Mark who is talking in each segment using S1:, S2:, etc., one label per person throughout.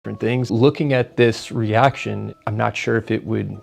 S1: different things. Looking at this reaction, I'm not sure if it would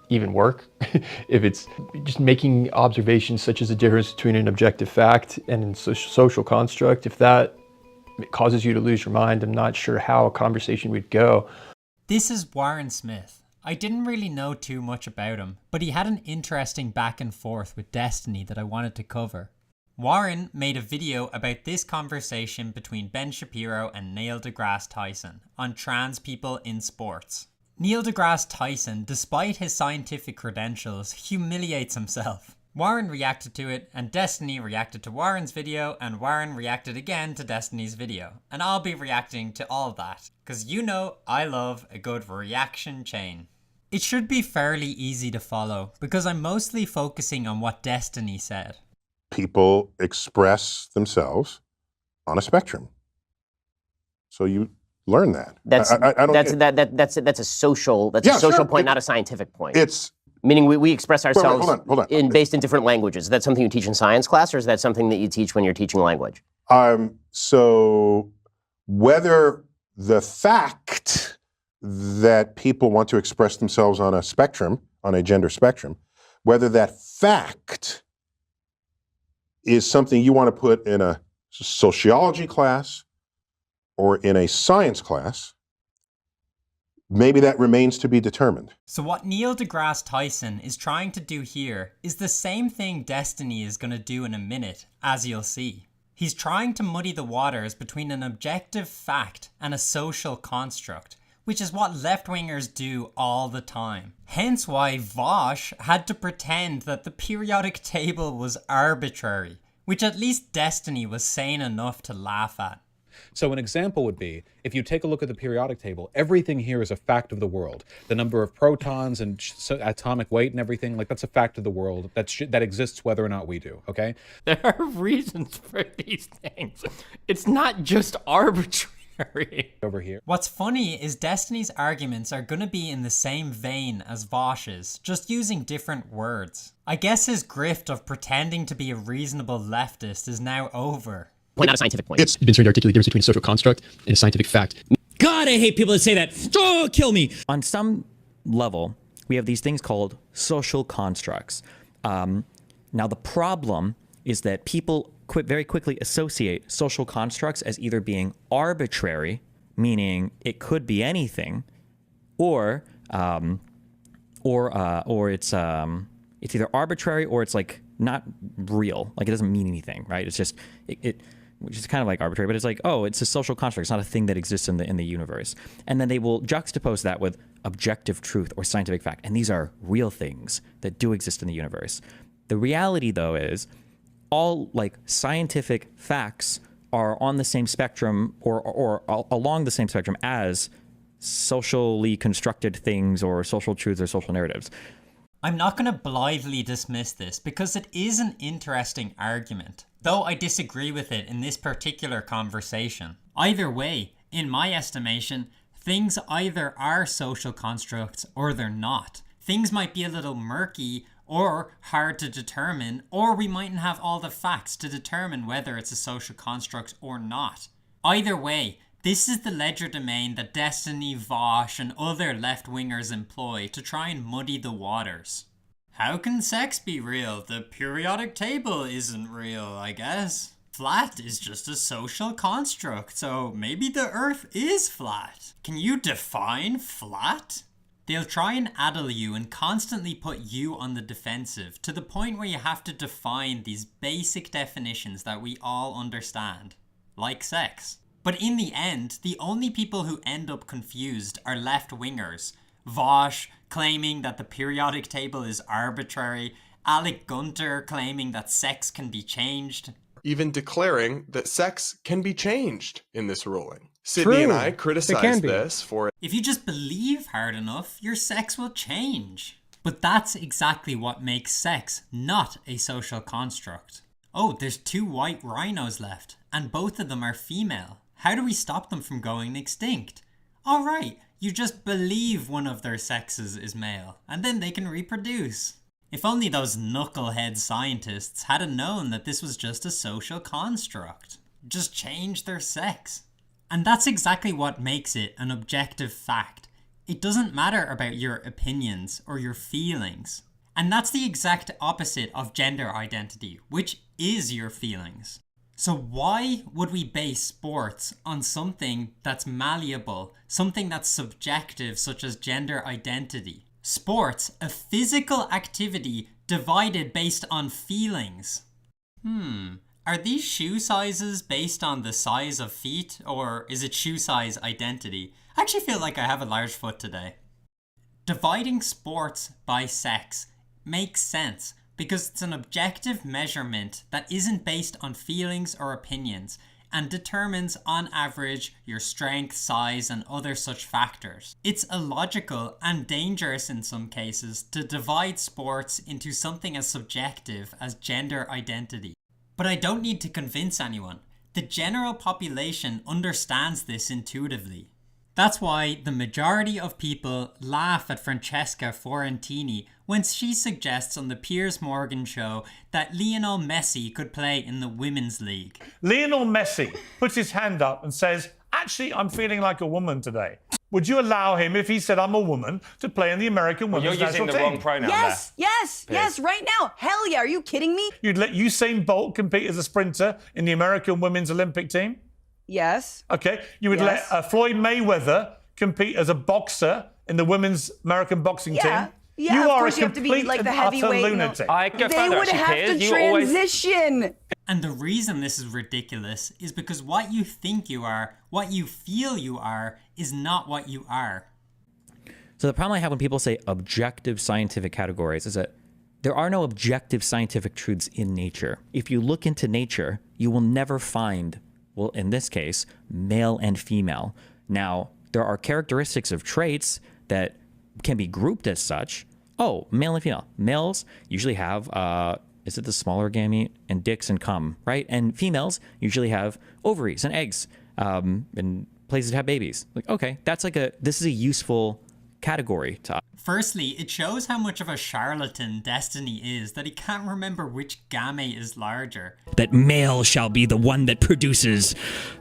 S1: even work. If it's just making observations such as the difference between an objective fact and a social construct, if that causes you to lose your mind, I'm not sure how a conversation would go.
S2: This is Warren Smith. I didn't really know too much about him, but he had an interesting back and forth with Destiny that I wanted to cover. Warren made a video about this conversation between Ben Shapiro and Neil deGrasse Tyson on trans people in sports. Neil deGrasse Tyson, despite his scientific credentials, humiliates himself. Warren reacted to it, and Destiny reacted to Warren's video, and Warren reacted again to Destiny's video. And I'll be reacting to all of that, because you know I love a good reaction chain. It should be fairly easy to follow, because I'm mostly focusing on what Destiny said.
S3: People express themselves on a spectrum. So you learn that.
S4: That's a social point, not a scientific point.
S3: It's
S4: meaning we express ourselves
S3: hold on.
S4: Based in different languages. Is that something you teach in science class, or is that something that you teach when you're teaching language?
S3: So whether the fact that people want to express themselves on a spectrum, on a gender spectrum, whether that fact is something you want to put in a sociology class or in a science class, maybe that remains to be determined.
S2: So what Neil deGrasse Tyson is trying to do here is the same thing Destiny is going to do in a minute, as you'll see. He's trying to muddy the waters between an objective fact and a social construct, which is what left-wingers do all the time. Hence why Vosh had to pretend that the periodic table was arbitrary, which at least Destiny was sane enough to laugh at.
S5: So an example would be, if you take a look at the periodic table, everything here is a fact of the world. The number of protons and atomic weight and everything, like that's a fact of the world that exists whether or not we do, okay?
S6: There are reasons for these things. It's not just arbitrary.
S5: Over here.
S2: What's funny is Destiny's arguments are going to be in the same vein as Vosh's, just using different words. I guess his grift of pretending to be a reasonable leftist is now over.
S4: Point, not a scientific point.
S1: It's been trying to articulate the difference between a social construct and a scientific fact.
S7: God, I hate people that say that. Oh, kill me. On some level, we have these things called social constructs. Now, the problem is that people very quickly associate social constructs as either being arbitrary, meaning it could be anything, or it's either arbitrary or it's like not real, like it doesn't mean anything, right? It's just which is kind of like arbitrary, but it's like, oh, it's a social construct. It's not a thing that exists in the universe. And then they will juxtapose that with objective truth or scientific fact. And these are real things that do exist in the universe. The reality, though, is all like scientific facts are on the same spectrum or along the same spectrum as socially constructed things or social truths or social narratives.
S2: I'm not going to blithely dismiss this because it is an interesting argument, though I disagree with it in this particular conversation. Either way, in my estimation, things either are social constructs or they're not. Things might be a little murky or hard to determine, or we mightn't have all the facts to determine whether it's a social construct or not. Either way, this is the legerdemain that Destiny, Vosh, and other left-wingers employ to try and muddy the waters. How can sex be real? The periodic table isn't real, I guess. Flat is just a social construct, so maybe the Earth is flat. Can you define flat? They'll try and addle you and constantly put you on the defensive, to the point where you have to define these basic definitions that we all understand, like sex. But in the end, the only people who end up confused are left-wingers. Vosh claiming that the periodic table is arbitrary, Alec Gunter claiming that sex can be changed.
S8: Even declaring that sex can be changed in this ruling. Sydney and I criticized this for...
S2: If you just believe hard enough, your sex will change. But that's exactly what makes sex not a social construct. Oh, there's 2 white rhinos left, and both of them are female. How do we stop them from going extinct? Alright, you just believe one of their sexes is male, and then they can reproduce. If only those knucklehead scientists had known that this was just a social construct. Just change their sex. And that's exactly what makes it an objective fact. It doesn't matter about your opinions or your feelings. And that's the exact opposite of gender identity, which is your feelings. So why would we base sports on something that's malleable, something that's subjective, such as gender identity? Sports, a physical activity divided based on feelings. Are these shoe sizes based on the size of feet, or is it shoe size identity? I actually feel like I have a large foot today. Dividing sports by sex makes sense because it's an objective measurement that isn't based on feelings or opinions and determines on average your strength, size, and other such factors. It's illogical and dangerous in some cases to divide sports into something as subjective as gender identity. But I don't need to convince anyone. The general population understands this intuitively. That's why the majority of people laugh at Francesca Fiorentini when she suggests on the Piers Morgan show that Lionel Messi could play in the Women's League.
S9: Lionel Messi puts his hand up and says, actually, I'm feeling like a woman today. Would you allow him, if he said I'm a woman, to play in the American women's national team?
S10: You're using the wrong pronoun
S11: Yes, right now. Hell yeah, are you kidding me?
S9: You'd let Usain Bolt compete as a sprinter in the American women's Olympic team?
S11: Yes.
S9: Okay. You would let Floyd Mayweather compete as a boxer in the women's American boxing team?
S11: Yeah,
S9: you are
S11: course
S9: a
S11: you have to be
S9: complete
S11: like the
S9: and utter
S11: heavyweight.
S9: lunatic.
S10: I go
S11: They
S10: further,
S11: would
S10: actually,
S11: have
S10: Piers.
S11: to
S10: You always...
S11: transition.
S2: And the reason this is ridiculous is because what you think you are, what you feel you are, is not what you are.
S7: So the problem I have when people say objective scientific categories is that there are no objective scientific truths in nature. If you look into nature, you will never find, well, in this case, male and female. Now, there are characteristics of traits that can be grouped as such. Oh, male and female. Males usually have, is it the smaller gamete and dicks and cum, right? And females usually have ovaries and eggs and places to have babies. Like, okay, that's like this is a useful category to us.
S2: Firstly, it shows how much of a charlatan Destiny is that he can't remember which gamete is larger.
S7: That male shall be the one that produces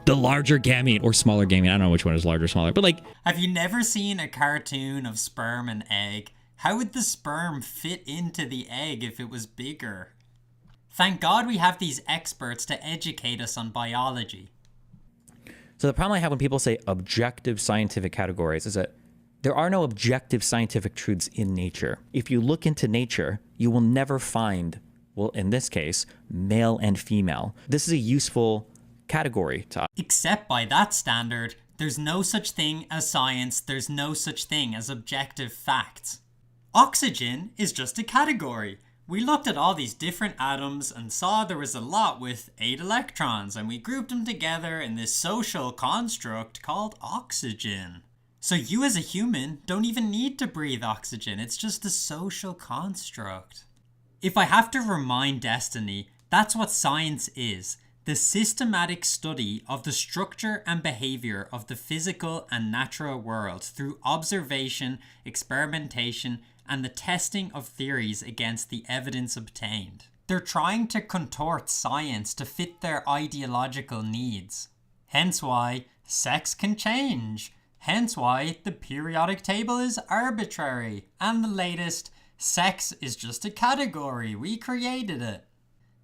S7: the larger gamete or smaller gamete. I don't know which one is larger or smaller, but like...
S2: Have you never seen a cartoon of sperm and egg? How would the sperm fit into the egg if it was bigger? Thank God we have these experts to educate us on biology.
S7: So the problem I have when people say objective scientific categories is that there are no objective scientific truths in nature. If you look into nature, you will never find, well, in this case, male and female. This is a useful category to us.
S2: Except by that standard, there's no such thing as science, there's no such thing as objective facts. Oxygen is just a category. We looked at all these different atoms and saw there was a lot with 8 electrons, and we grouped them together in this social construct called oxygen. So you as a human don't even need to breathe oxygen, it's just a social construct. If I have to remind Destiny, that's what science is. The systematic study of the structure and behavior of the physical and natural world through observation, experimentation, and the testing of theories against the evidence obtained. They're trying to contort science to fit their ideological needs. Hence why sex can change. Hence why the periodic table is arbitrary. And the latest, sex is just a category, we created it.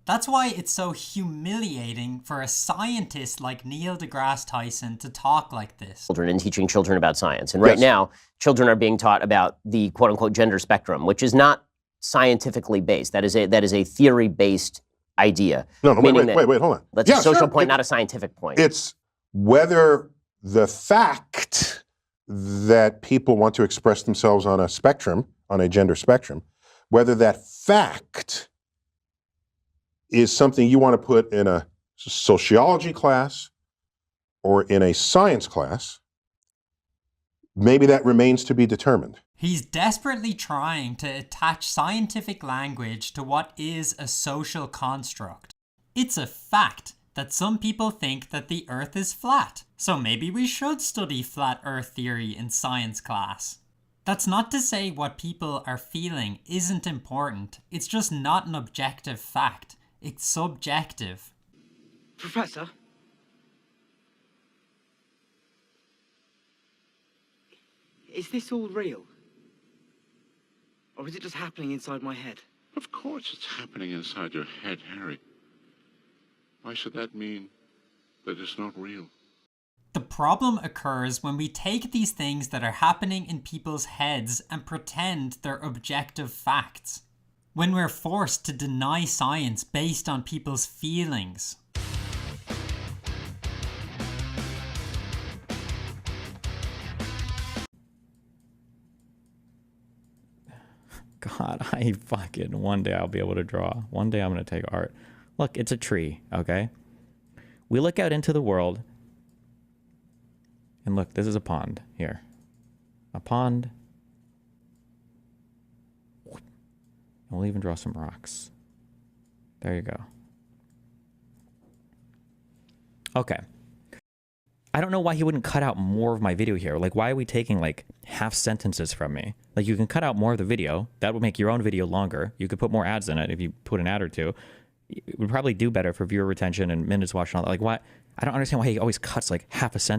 S2: That's why it's so humiliating for a scientist like Neil deGrasse Tyson to talk like this.
S4: Children and teaching children about science. And right now, children are being taught about the quote-unquote gender spectrum, which is not scientifically based. That is a theory-based idea.
S3: No, wait, hold on.
S4: That's a social point, not a scientific point.
S3: It's whether the fact that people want to express themselves on a spectrum, on a gender spectrum, whether that fact is something you want to put in a sociology class or in a science class, maybe that remains to be determined.
S2: He's desperately trying to attach scientific language to what is a social construct. It's a fact that some people think that the Earth is flat, so maybe we should study flat Earth theory in science class. That's not to say what people are feeling isn't important, it's just not an objective fact. It's subjective.
S12: Professor?
S10: Is this all real? Or is it just happening inside my head?
S12: Of course it's happening inside your head, Harry. Why should that mean that it's not real?
S2: The problem occurs when we take these things that are happening in people's heads and pretend they're objective facts. When we're forced to deny science based on people's feelings.
S7: God, one day I'll be able to draw. One day I'm going to take art. Look, it's a tree, okay? We look out into the world, and look, this is a pond here. A pond. And we'll even draw some rocks. There you go. Okay. I don't know why he wouldn't cut out more of my video here. Like, why are we taking, like, half sentences from me? Like, you can cut out more of the video. That would make your own video longer. You could put more ads in it if you put an ad or two. It would probably do better for viewer retention and minutes watched and all that. Like, why? I don't understand why he always cuts, like, half a sentence.